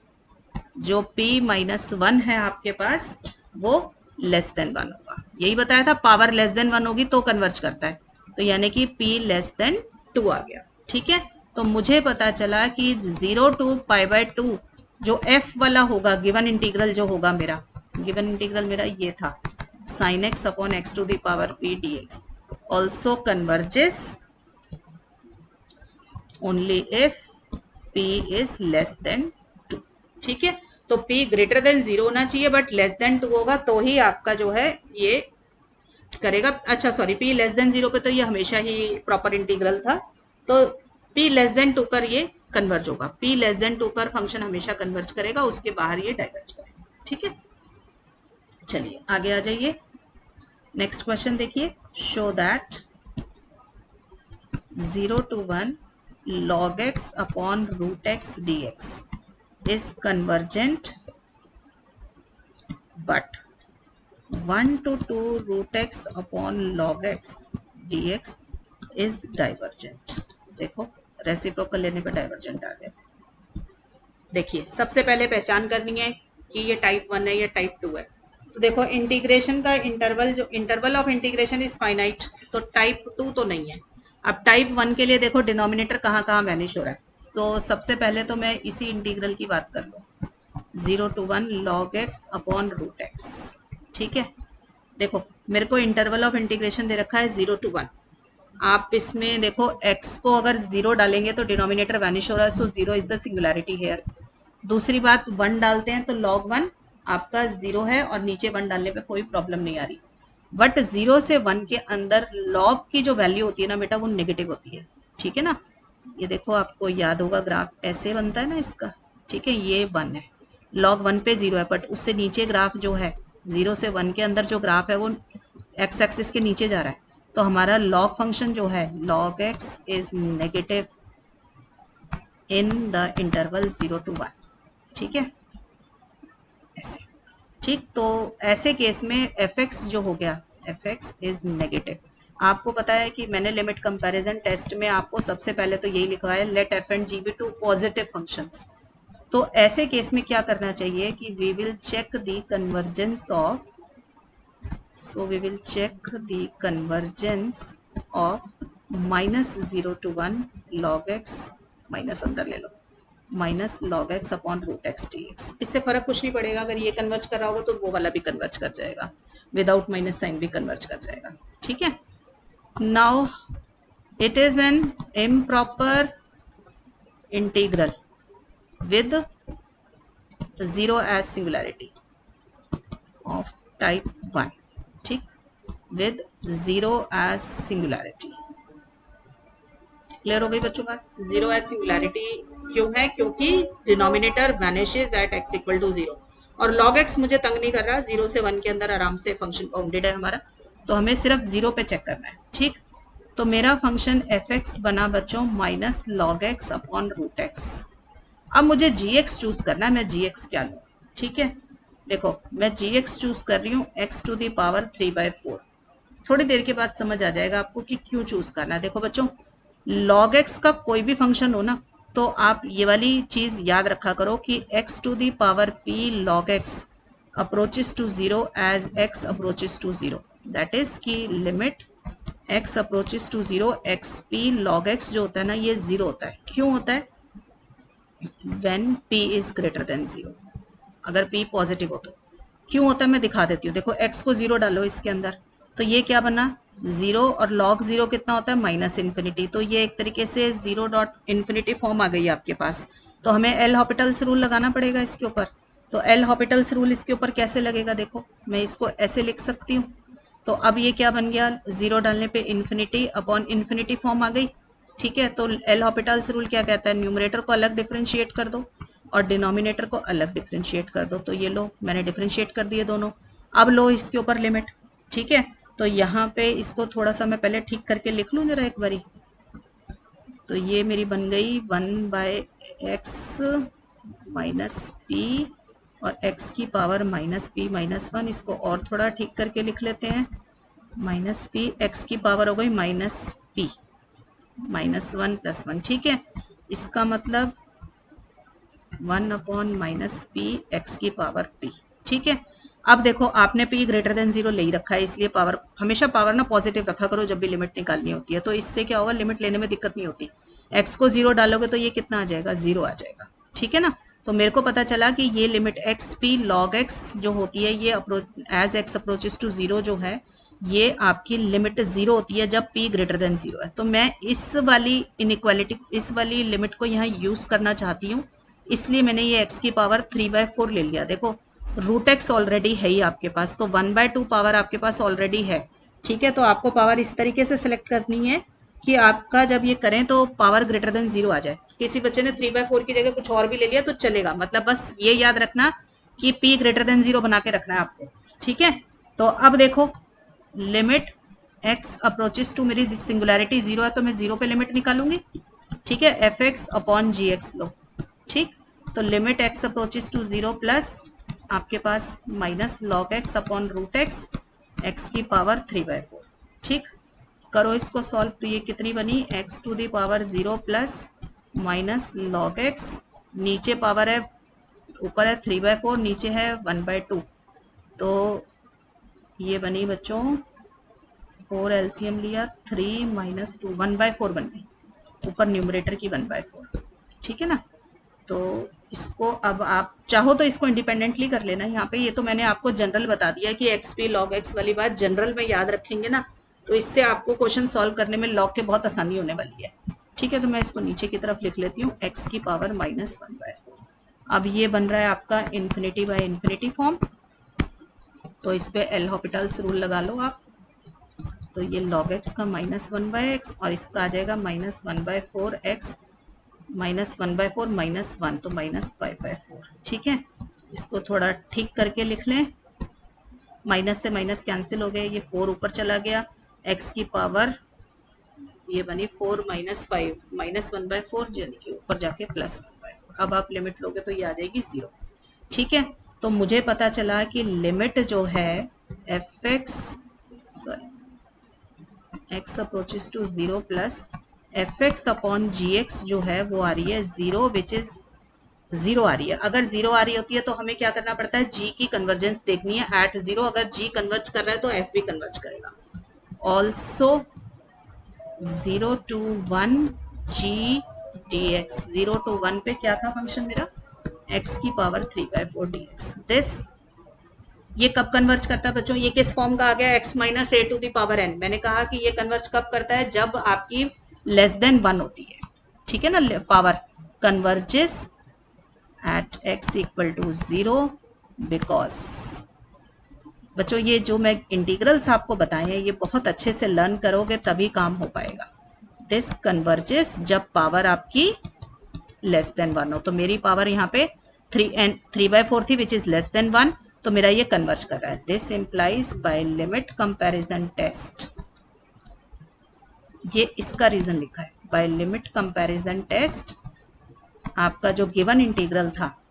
जो p−1 है आपके पास वो लेस देन 1 होगा, यही बताया था, पावर लेस देन 1 होगी तो कन्वर्ज करता है, तो यानी कि p लेस देन 2 आ गया, ठीक है। तो मुझे पता चला कि 0 to π/2 जो f वाला होगा, गिवन इंटीग्रल जो होगा मेरा, गिवन इंटीग्रल मेरा ये था sin x/x⁻p dx also converges only if p is less than 2, ठीक है। तो p ग्रेटर देन 0 होना चाहिए बट लेस देन 2 होगा तो ही आपका जो है ये करेगा। अच्छा सॉरी, p लेस देन 0 पे तो ये हमेशा ही प्रॉपर इंटीग्रल था, तो p लेस देन 2 पर ये कन्वर्ज होगा, p लेस देन 2 पर फंक्शन हमेशा कन्वर्ज करेगा, उसके बाहर ये डाइवर्ज करेगा, ठीक है। चलिए आगे आ जाइए, नेक्स्ट क्वेश्चन देखिए, show that 0 to 1 log x upon root x dx is convergent but 1 to 2 root x upon log x dx is divergent। देखो रेसिप्रोकल लेने पे डाइवर्जेंट आ गया। देखिए सबसे पहले पहचान करनी है कि ये टाइप 1 है, ये टाइप 2 है। तो देखो इंटीग्रेशन का इंटरवल, जो interval of integration is finite, तो टाइप 2 तो नहीं है। अब टाइप 1 के लिए देखो डिनोमिनेटर कहाँ कहाँ वैनिश हो रहा है। सो सबसे पहले तो मैं इसी इंटीग्रल की बात कर लूँ, 0 to 1 log x upon root x, ठीक है। देखो मेरे को इंटरवल ऑफ इंटीग्रेशन दे रखा है 0 to 1, आप इसमें देखो x को अगर 0 डालेंगे तो डिनोमिनेटर वैनिश हो रहा है, सो 0 इज द सिंगुलैरिटी हेयर। दूसरी बात 1 डालते हैं तो log 1 आपका 0 है और नीचे 1 डालने पे कोई प्रॉब्लम नहीं आ रही, बट 0 से 1 के अंदर log की जो वैल्यू होती है ना बेटा वो नेगेटिव होती है, ठीक है ना। ये देखो आपको याद होगा ग्राफ ऐसे बनता है ना इसका, ठीक है, ये 1 है, log 1 पे 0 है, बट उससे नीचे ग्राफ जो है 0 से 1 के अंदर जो ग्राफ है वो x एक्सिस के नीचे जा रहा है, तो हमारा log फंक्शन जो है log x is negative in the interval 0 to 1, ठीक है, ऐसे, ठीक। तो ऐसे केस में fx जो हो गया, fx इज नेगेटिव। आपको पता है कि मैंने लिमिट कंपैरिजन टेस्ट में आपको सबसे पहले तो यही लिखवाया है, let f and g be two positive functions. तो ऐसे केस में क्या करना चाहिए कि we will check the convergence of, so we will check the convergence of -0 to 1 log x, minus अंदर ले लो, minus log x upon root x dx। इससे फर्क कुछ नहीं पड़ेगा, अगर ये कन्वर्ज कर रहा होगा तो वो वाला भी कन्वर्ज कर जाएगा, विदाउट माइनस साइन भी कन्वर्ज कर जाएगा, ठीक है। Now it is an improper integral with 0 as singularity of type 1, ठीक, विद 0 एज सिंगुलैरिटी। क्लियर हो गई बच्चों बात? 0 एज सिंगुलैरिटी क्यों है? क्योंकि denominator vanishes at x equal to 0 और log x मुझे तंग नहीं कर रहा, 0 से 1 के अंदर आराम से फंक्शन बाउंडेड है हमारा, तो हमें सिर्फ 0 पे चेक करना है, ठीक। तो मेरा फंक्शन fx बना बच्चों minus log x upon root x. अब मुझे gx चूज करना है, मैं gx क्या लूँ, ठीक है। देखो मैं gx चूज कर रही हूँ x टू दी पावर 3/4। थोड़ी देर के बाद समझ आ जाएगा आपको कि क्यों चूज करना है। देखो बच्चों log x का कोई भी फंक्शन हो ना, तो आप ये वाली चीज याद रखा करो कि x to the power p log x approaches to 0 as x approaches to 0, that is की limit x approaches to 0 x p log x जो होता है ना ये 0 होता है। क्यों होता है? when p is greater than 0, अगर p पॉजिटिव हो तो। क्यों होता है मैं दिखा देती हूँ। देखो x को 0 डालो इसके अंदर, तो ये क्या बना 0 और log 0 कितना होता है माइनस इन्फिनिटी, तो ये एक तरीके से 0 डॉट इन्फिनिटी फॉर्म आ गई आपके पास। तो हमें एल हॉपिटल्स रूल लगाना पड़ेगा इसके ऊपर। तो एल हॉपिटल्स रूल इसके ऊपर कैसे लगेगा? देखो मैं इसको ऐसे लिख सकती हूँ। तो अब ये क्या बन गया, 0 डालने पे इन्फिनिटी अपॉन इन्फिनिटी फॉर्म आ गई, ठीक है। तो एल हॉपिटल्स रूल क्या कहता है, न्यूमरेटर को अलग डिफरेंशिएट कर दो और डिनोमिनेटर को अलग डिफ्रेंशिएट कर दो। तो ये लो, मैंने डिफ्रेंशिएट कर दिए दोनों। अब लो इसके ऊपर लिमिट, ठीक है। तो यहाँ पे इसको थोड़ा सा मैं पहले ठीक करके लिख लूँ जरा एक बारी। तो ये मेरी बन गई 1/x माइनस पी और x की पावर माइनस पी माइनस 1। इसको और थोड़ा ठीक करके लिख लेते हैं, माइनस पी, एक्स की पावर हो गई माइनस पी माइनस 1 प्लस 1, ठीक है। इसका मतलब 1 माइनस पी एक्स की पावर पी, ठीक है। अब देखो आपने p ग्रेटर देन 0 ले ही रखा है, इसलिए पावर हमेशा पावर ना पॉजिटिव रखा करो जब भी लिमिट निकालनी होती है। तो इससे क्या होगा, लिमिट लेने में दिक्कत नहीं होती। x को 0 डालोगे तो ये कितना आ जाएगा, 0 आ जाएगा, ठीक है ना। तो मेरे को पता चला कि ये limit x P log x जो होती है, ये एज एक्स अप्रोचेस टू 0 जो है, ये आपकी लिमिट 0 होती है जब p ग्रेटर देन 0 है। तो मैं इस वाली इनइक्वालिटी, इस वाली लिमिट को यहाँ यूज करना चाहती हूँ, इसलिए मैंने ये x की पावर 3/4 ले लिया। देखो रूट एक्स ऑलरेडी है ही आपके पास, तो 1/2 पावर आपके पास ऑलरेडी है, ठीक है। तो आपको पावर इस तरीके से सिलेक्ट करनी है कि आपका जब ये करें तो पावर ग्रेटर देन 0 आ जाए। किसी बच्चे ने 3/4 की जगह कुछ और भी ले लिया तो चलेगा, मतलब बस ये याद रखना कि p ग्रेटर देन 0 बना के रखना है आपको, ठीक है। तो अब देखो लिमिट x अप्रोचेस टू, मेरी सिंगुलैरिटी 0 है तो मैं 0 पे लिमिट निकालूंगी, ठीक है। fx अपॉन gx लो, ठीक। तो limit x approaches to 0 plus आपके पास minus log x upon root x, x की पावर 3/4, ठीक। करो इसको सॉल्व, तो ये कितनी बनी, x to the power 0 plus minus log x, नीचे पावर है, ऊपर है 3/4, नीचे है 1/2। तो ये बनी बच्चों 4 एलसीएम लिया, 3 माइनस 2, 1/4 बन गई, ऊपर न्यूमरेटर की 1/4, ठीक है ना। तो इसको अब आप चाहो तो इसको इंडिपेंडेंटली कर लेना यहाँ पे। ये तो मैंने आपको जनरल बता दिया कि एक्स पी लॉग एक्स वाली बात जनरल में याद रखेंगे ना, तो इससे आपको क्वेश्चन सॉल्व करने में लॉग के बहुत आसानी होने वाली है, ठीक है। तो मैं इसको नीचे की तरफ लिख लेती हूँ, एक्स की पावर माइनस 1/4। अब ये बन रहा है आपका इन्फिनिटी बाय इन्फिनिटी फॉर्म। तो इस पे एल हॉपिटल्स रूल लगा लो आप। तो ये लॉग एक्स का माइनस 1/x और इसका आ जाएगा माइनस 1/4 एक्स माइनस 1/4 माइनस 1, तो माइनस 5/4, ठीक है। इसको थोड़ा ठीक करके लिख लें, माइनस से माइनस कैंसिल हो गए, ये 4 ऊपर चला गया, x की पावर ये बनी 4 माइनस 5 माइनस 1/4, यानी कि ऊपर जाके प्लस 1/4। अब आप लिमिट लोगे तो ये आ जाएगी 0, ठीक है। तो मुझे पता चला कि लिमिट जो है f x, sorry, x approaches to 0 plus f x upon g x जो है वो आ रही है 0, विच इज 0 आ रही है। अगर 0 आ रही होती है तो हमें क्या करना पड़ता है, g की कन्वर्जेंस देखनी है एट 0। अगर g कन्वर्ज कर रहा है तो f भी कन्वर्ज करेगा। Also 0 to 1 g dx, 0 to 1 पे क्या था फंक्शन मेरा, x की पावर 3/4 dx। दिस ये कब कन्वर्ज करता है बच्चों, ये किस फॉर्म का आ गया, x minus a to the power n। मैंने कहा कि ये कन्वर्ज कब करता है, जब आपकी लेस देन 1 होती है, ठीक है ना। Power converges at x equal to 0 because बच्चों ये जो मैं इंटीग्रल्स आपको बताए हैं ये बहुत अच्छे से लर्न करोगे तभी काम हो पाएगा। दिस कन्वर्जेस जब पावर आपकी लेस देन 1 हो। तो मेरी पावर यहाँ पे 3/4 थी विच इज लेस देन 1, तो मेरा ये कन्वर्ज कर रहा है। This implies by limit comparison test, ये इसका रीजन लिखा है, बाय लिमिट कंपैरिजन टेस्ट आपका जो गिवन इंटीग्रल था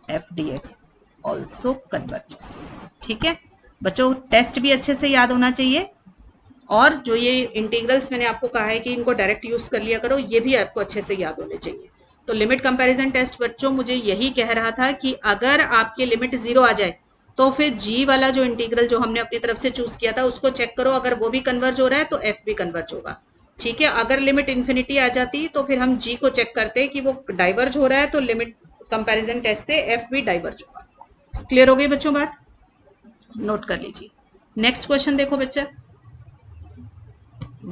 F d x also converges, ठीक है बच्चों। टेस्ट भी अच्छे से याद होना चाहिए, और जो ये इंटीग्रल्स मैंने आपको कहा है कि इनको डायरेक्ट यूज कर लिया करो, ये भी आपको अच्छे से याद होने चाहिए। तो लिमिट कंपैरिजन टेस्ट बच्चों मुझे यही कह रहा था कि अगर आपकी लिमिट 0 आ जाए तो फिर g वाला जो इंटीग्रल जो हमने अपनी तरफ से चूज किया था उसको चेक करो, अगर वो भी कन्वर्ज हो रहा है तो f भी कन्वर्ज होगा, ठीक है। अगर लिमिट इन्फिनिटी आ जाती तो फिर हम g को चेक करते कि वो डाइवर्ज हो रहा है, तो लिमिट कंपैरिजन टेस्ट से f भी डाइवर्ज होगा। क्लियर हो गई बच्चों बात, नोट कर लीजिए। नेक्स्ट क्वेश्चन देखो बच्चा,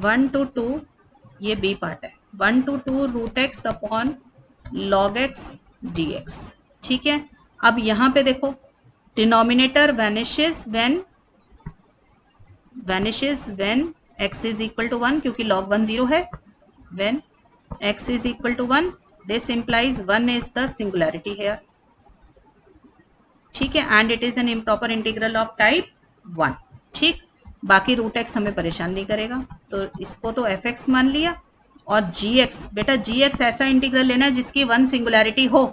1 to 2, ये बी पार्ट है, 1 to 2 root x upon log x d x, ठीक है। अब यहां पे देखो denominator vanishes when x is equal to 1, क्योंकि log 1 0 है। When x is equal to 1, this implies 1 is the singularity here, ठीक है, and it is an improper integral of type 1। ठीक, बाकी रूट एक्स हमें परेशान नहीं करेगा, तो इसको तो एफ एक्स मान लिया। और जी एक्स, बेटा जी एक्स ऐसा इंटीग्रल लेना है जिसकी 1 सिंगुलैरिटी हो,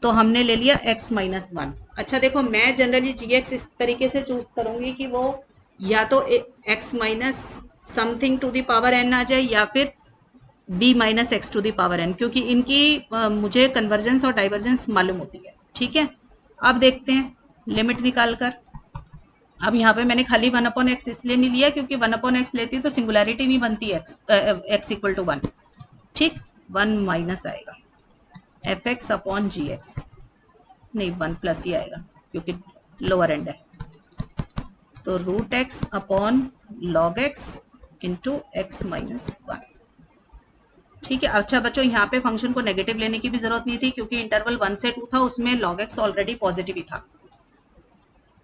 तो हमने ले लिया x माइनस 1। अच्छा देखो, मैं जनरली जी एक्स इस तरीके से चूज करूंगी कि वो या तो x minus something to the power n आ जाए या फिर b minus x to the power n, क्योंकि इनकी मुझे कन्वर्जेंस और डाइवर्जेंस मालूम होती है। ठीक है, अब देखते हैं लिमिट निकाल कर। अब यहाँ पे मैंने खाली 1/x इसलिए नहीं लिया क्योंकि 1/x लेती तो सिंगुलैरिटी नहीं बनती x इक्वल टू 1। ठीक, 1 माइनस आएगा F x upon g x, नहीं 1 प्लस ही आएगा क्योंकि लोअर एंड है, तो root x upon log x into x minus 1। ठीक है, अच्छा बच्चों यहाँ पे फंक्शन को नेगेटिव लेने की भी जरूरत नहीं थी क्योंकि इंटरवल 1 से 2 था, उसमें लॉग एक्स ऑलरेडी पॉजिटिव ही था।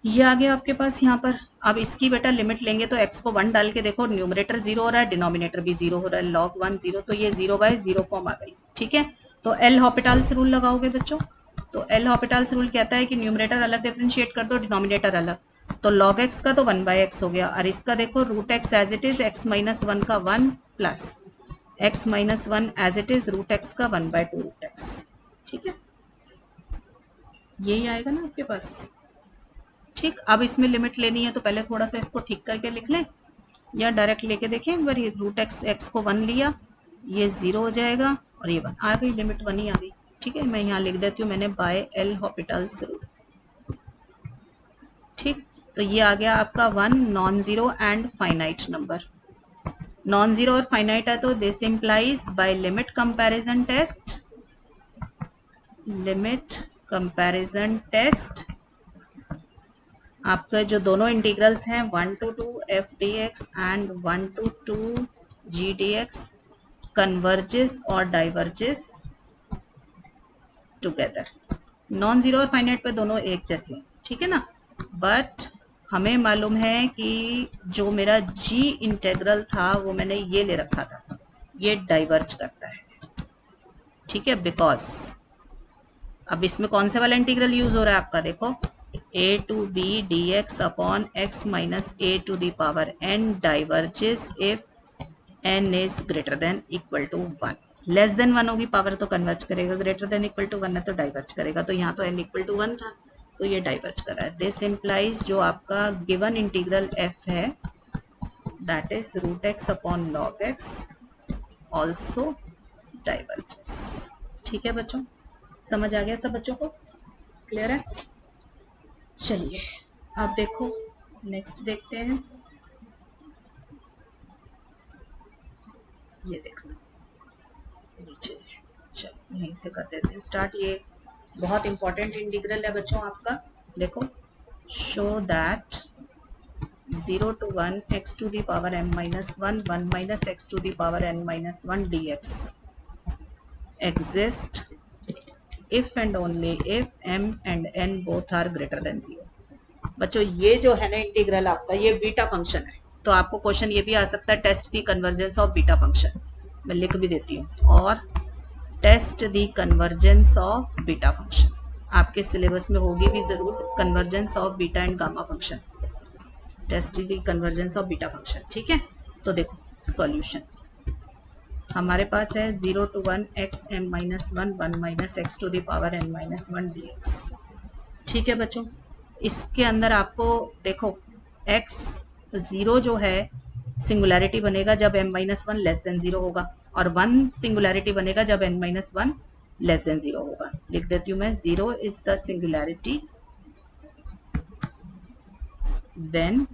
ये आ गया आपके पास यहाँ पर। अब इसकी बेटा लिमिट लेंगे तो x को 1 डाल के देखो, न्यूमरेटर 0 हो रहा है, डिनोमिनेटर भी 0 हो रहा है, log 1 0, तो ये 0/0 फॉर्म आ गई। ठीक है, तो एल हॉपिटाल्स रूल लगाओगे बच्चों, तो एल हॉपिटाल्स रूल कहता है कि न्यूमरेटर अलग डिफरेंशिएट कर दो, डिनोमिनेटर अलग, तो log x का तो 1/x हो गया, और इसका देखो root x as it is x minus 1 का 1 plus x minus 1 as it is root x का 1/2 रूट एक्स। ठीक है, यही आएगा ना आपके पास। ठीक, अब इसमें लिमिट लेनी है तो पहले थोड़ा सा इसको ठीक करके लिख लें या डायरेक्ट लेके देखें एक बार। ये रूट एक्स को 1 लिया, ये 0 हो जाएगा और ये 1 आ गई, लिमिट 1 ही आ गई। ठीक है, मैं यहाँ लिख देती हूँ मैंने बाय एल हॉपिटल्स रूल। ठीक, तो ये आ गया आपका 1 non zero and finite number. Non zero और फाइनाइट है तो this implies by limit comparison test, limit comparison test आपके जो दोनों इंटीग्रल्स हैं 1 to 2 f d x and 1 to 2 g d x converges और डाइवर्जेस टुगेदर। नॉन जीरो और finite पे दोनों एक जैसे हैं, ठीक है ना, बट हमें मालूम है कि जो मेरा जी इंटेग्रल था वो मैंने ये ले रखा था, ये डाइवर्ज करता है। ठीक है, बिकॉज अब इसमें कौन से वाला इंटीग्रल यूज हो रहा है आपका, देखो a to b dx upon x minus a to the power n diverges if n is greater than equal to 1। Less than 1 होगी पावर तो कन्वर्ज करेगा, ग्रेटर देन इक्वल टू 1 है तो डाइवर्ज करेगा, तो यहाँ तो n इक्वल टू 1 था तो ये डाइवर्ज कर रहा है। दिस इम्प्लाइज जो आपका गिवन इंटीग्रल f है that is root x upon log x also diverges. ठीक है बच्चों, समझ आ गया सब बच्चों को, क्लियर है। चलिए अब देखो नेक्स्ट देखते हैं, ये देखो नीचे, चलो यहीं से कर देते हैं स्टार्ट। ये बहुत इंपॉर्टेंट इंटीग्रल है बच्चों आपका, देखो show that 0 to 1 x to the power m minus 1 1 minus x to the power n minus 1 dx exist if and only if m and n both are greater than 0। बच्चों ये जो है ना integral आपका, ये बीटा फंक्शन है, तो आपको क्वेश्चन ये भी आ सकता है test the convergence of beta function, मैं लिख भी देती हूँ, और test the convergence of beta function आपके सिलेबस में होगी भी जरूर, convergence of beta and gamma function, test the convergence of beta function. ठीक है, तो देखो सॉल्यूशन हमारे पास है 0 to 1 x m minus 1 1 minus x to the power n minus 1 dx। ठीक है बच्चों, इसके अंदर आपको देखो x 0 जो है सिंगुलैरिटी बनेगा जब m माइनस 1 लेस देन 0 होगा, और 1 सिंगुलैरिटी बनेगा जब n माइनस 1 लेस देन 0 होगा। लिख देती हूँ मैं, 0 is the singularity when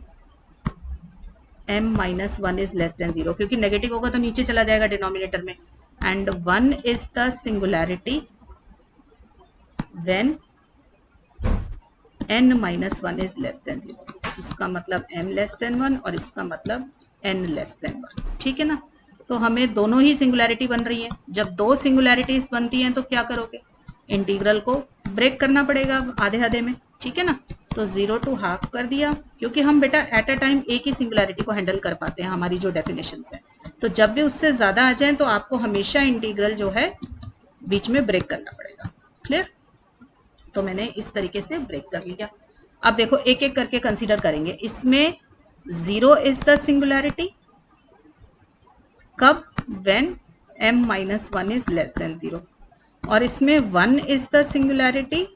m minus 1 is less than 0, क्योंकि नेगेटिव होगा तो नीचे चला जाएगा डिनोमिनेटर में, and 1 is the singularity when n minus 1 is less than 0। इसका मतलब m लेस देन 1 और इसका मतलब n लेस देन 1। ठीक है ना, तो हमें दोनों ही सिंगुलैरिटी बन रही है, जब दो सिंगुलैरिटीज बनती हैं तो क्या करोगे, इंटीग्रल को ब्रेक करना पड़ेगा आधे आधे में। ठीक है ना, तो 0 to हाफ कर दिया, क्योंकि हम बेटा एट अ टाइम एक ही सिंगुलैरिटी को हैंडल कर पाते हैं, हमारी जो डेफिनेशंस है, तो जब भी उससे ज्यादा आ जाए तो आपको हमेशा इंटीग्रल जो है बीच में ब्रेक करना पड़ेगा। क्लियर, तो मैंने इस तरीके से ब्रेक कर लिया। अब देखो एक एक करके कंसीडर करेंगे। इसमें 0 इज द सिंगुलैरिटी कब? When m-1 is less than 0। और इसमें 1 is the singularity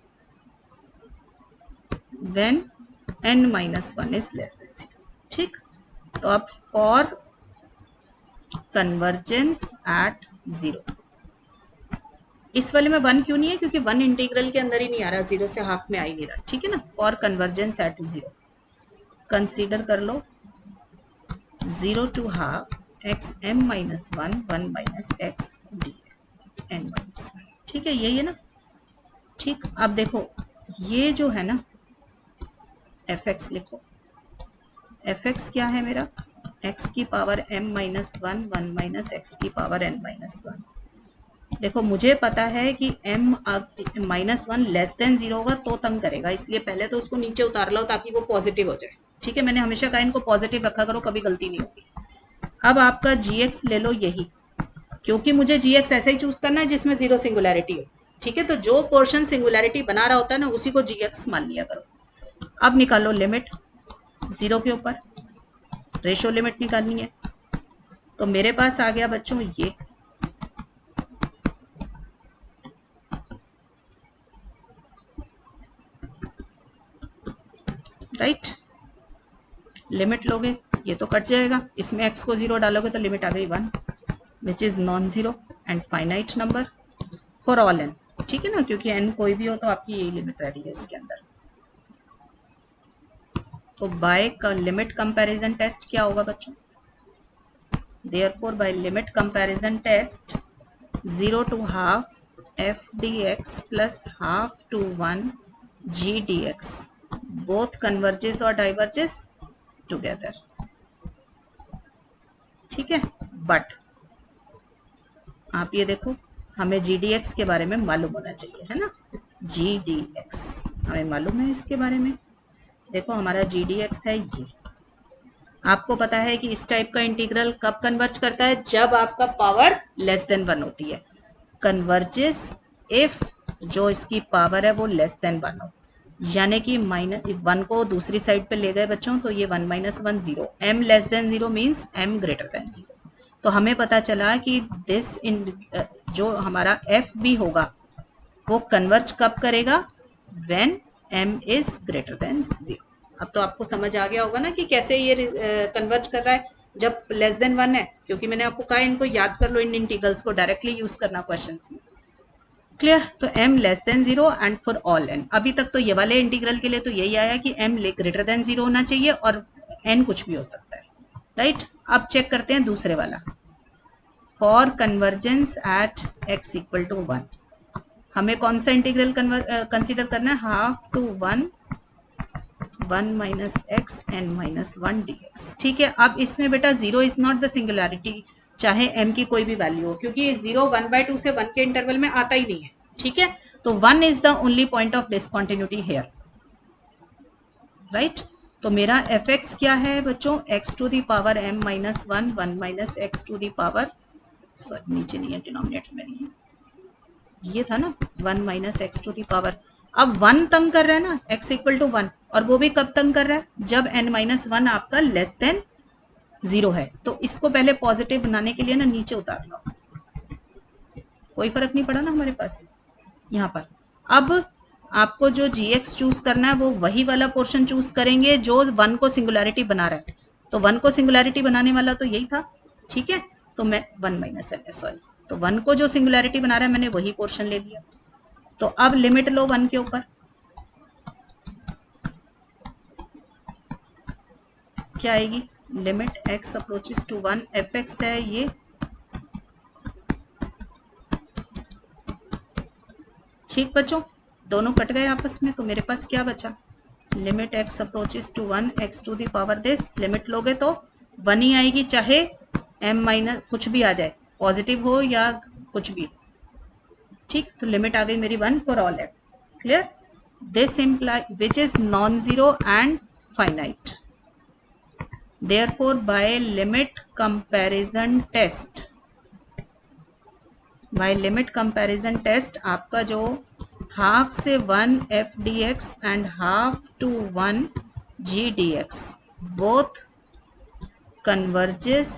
when n-1 is less than 0। ठीक, तो अब फॉर कन्वर्जेंस एट 0, इस वाले में 1 क्यों नहीं है? क्योंकि 1 इंटीग्रल के अंदर ही नहीं आ रहा, 0 से हाफ में आ ही नहीं रहा। ठीक है ना, फॉर कन्वर्जेंस एट 0 कंसीडर कर लो 0 to half x m-1 1 minus x d n-1। ठीक है, यही है ना। ठीक, अब देखो ये जो है ना fx लिखो, fx क्या है मेरा? x की पावर m-1 1 minus x की पावर n-1। देखो मुझे पता है कि m-1 लेस देन 0 होगा तो तंग करेगा, इसलिए पहले तो उसको नीचे उतार लो ताकि वो पॉजिटिव हो जाए। ठीक है, मैंने हमेशा कहा इनको पॉजिटिव रखा करो, कभी गलती नहीं होगी। अब आपका gx ले लो यही, क्योंकि मुझे gx ऐसा ही चूज करना है जिसमें 0 सिंगुलैरिटी हो। ठीक है, तो जो पोर्शन सिंगुलैरिटी बना रहा होता है ना उसी को gx मान लिया करो। अब निकालो लिमिट 0 के ऊपर, रेशो लिमिट निकालनी है। तो मेरे पास आ गया बच्चों ये, राइट। लिमिट लोगे ये तो कट जाएगा, इसमें x को 0 डालोगे तो लिमिट आ गई 1 विच is non zero and finite number for all n। ठीक है ना, क्योंकि n कोई भी हो तो आपकी यही लिमिट रह रही है इसके अंदर। तो बाय का लिमिट कंपैरिजन टेस्ट क्या होगा बच्चों? Therefore by limit comparison test 0 to half f dx plus half to 1 g dx both converges or diverges together। ठीक है, बट आप ये देखो हमें जी डी एक्स के बारे में मालूम होना चाहिए, है ना। जी डी एक्स हमें मालूम है इसके बारे में। देखो हमारा जी डी एक्स है ये। आपको पता है कि इस टाइप का इंटीग्रल कब कन्वर्ज करता है? जब आपका पावर लेस देन 1 होती है। कन्वर्जेस इफ जो इसकी पावर है वो लेस देन 1 हो, यानी कि -1 को दूसरी साइड पे ले गए बच्चों तो ये 1 - 1 0। m less than 0 means m greater than 0। तो हमें पता चला कि जो हमारा एफ बी होगा वो कन्वर्ज कब करेगा? When m is greater than 0। अब तो आपको समझ आ गया होगा ना कि कैसे ये कन्वर्ज कर रहा है जब लेस देन 1 है, क्योंकि मैंने आपको कहा इनको याद कर लो, इन इंटीग्रल्स को डायरेक्टली यूज करना क्वेश्चन में। क्लियर? तो m less than 0 and for all n। अभी तक तो ये वाले इंटीग्रल के लिए तो यही आया कि m ग्रेटर देन 0 होना चाहिए और n कुछ भी हो सकता है, राइट। अब चेक करते हैं दूसरे वाला, for convergence at x equal to 1। हमें कौन सा इंटीग्रल कंसीडर करना है? Half to 1 1 minus x n minus 1 dx। ठीक है, अब इसमें बेटा 0 इज नॉट द सिंगुलैरिटी, चाहे m की कोई भी वैल्यू हो, क्योंकि 0 1/2 से 1 के इंटरवल में आता ही नहीं है। ठीक है, तो 1 is the only point of discontinuity here, right. तो मेरा fx क्या है बच्चों? x to the power m minus 1 1 minus x to the power, sorry नीचे नहीं है, डिनोमिनेटर में नहीं है, ये था ना 1 minus x to the power. अब 1 तंग कर रहा है ना x इक्वल टू 1, और वो भी कब तंग कर रहा है? जब n माइनस 1 आपका लेस देन 0 है। तो इसको पहले पॉजिटिव बनाने के लिए ना नीचे उतार लो, कोई फर्क नहीं पड़ा ना हमारे पास यहाँ पर। अब आपको जो gx चूज करना है वो वही वाला पोर्शन चूज करेंगे जो 1 को सिंगुलैरिटी बना रहा है। तो 1 को सिंगुलैरिटी बनाने वाला तो यही था। ठीक है, तो मैं 1 माइनस n, सॉरी, तो 1 को जो सिंगुलैरिटी बना रहा है मैंने वही पोर्शन ले लिया। तो अब लिमिट लो 1 के ऊपर, क्या आएगी? Limit x approaches to 1, fx है ये, ठीक बच्चों, दोनों कट गए आपस में, तो मेरे पास क्या बचा? Limit x approaches to 1 x to the power this. Limit लोगे तो 1 ही आएगी, चाहे m माइनस कुछ भी आ जाए, पॉजिटिव हो या कुछ भी। ठीक, तो लिमिट आ गई मेरी 1 for all at. Clear? This imply which is non zero and finite. Therefore by limit comparison test, by limit comparison test आपका जो हाफ से 1 f d x and half to 1 g d x both converges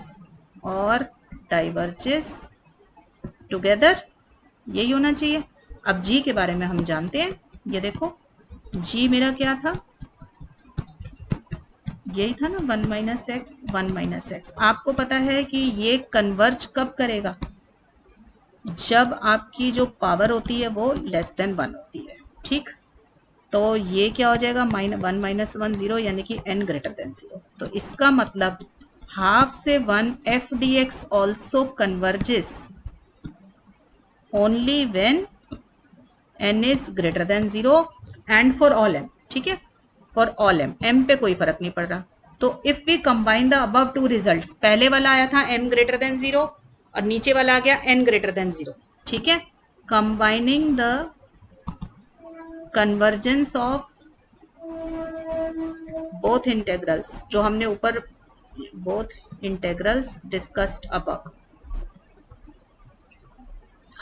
और diverges together, यही होना चाहिए। अब जी के बारे में हम जानते हैं, ये देखो जी मेरा क्या था, यही था ना 1 माइनस एक्स 1 माइनस एक्स। आपको पता है कि ये कन्वर्ज कब करेगा, जब आपकी जो पावर होती है वो लेस देन 1 होती है, ठीक। तो ये क्या हो जाएगा 1 माइनस 1 0, यानी कि n ग्रेटर देन 0। तो इसका मतलब हाफ से 1 f d x also converges only when n is greater than 0 and for all m, ठीक है, फॉर ऑल m पे कोई फर्क नहीं पड़ रहा। तो if we combine the above two results, पहले वाला आया था m ग्रेटर देन 0 और नीचे वाला आ गया n ग्रेटर देन 0, ठीक है। Combining the convergence of both integrals, जो हमने ऊपर बोथ इंटेग्रल्स डिस्कस्ड अबव,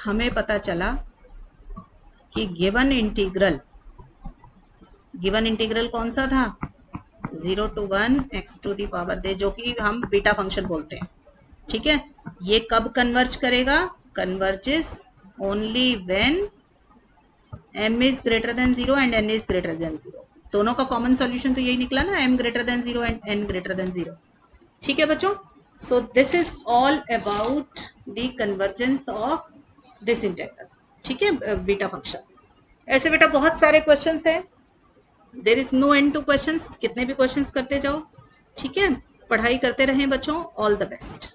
हमें पता चला कि गिवन इंटीग्रल कौन सा था, 0 to 1 x to the power दे, जो कि हम बीटा फंक्शन बोलते हैं, ठीक है। ये कब कन्वर्ज करेगा, converges only when m is greater than 0 and n is greater than 0। दोनों का कॉमन सॉल्यूशन तो यही निकला ना, m greater than 0 and n greater than 0, ठीक है बच्चों। So this is all about the convergence of this integral, ठीक है, बीटा फंक्शन। ऐसे बेटा बहुत सारे क्वेश्चंस हैं, there is no end to questions, कितने भी क्वेश्चंस करते जाओ, ठीक है। पढ़ाई करते रहें बच्चों, ऑल द बेस्ट।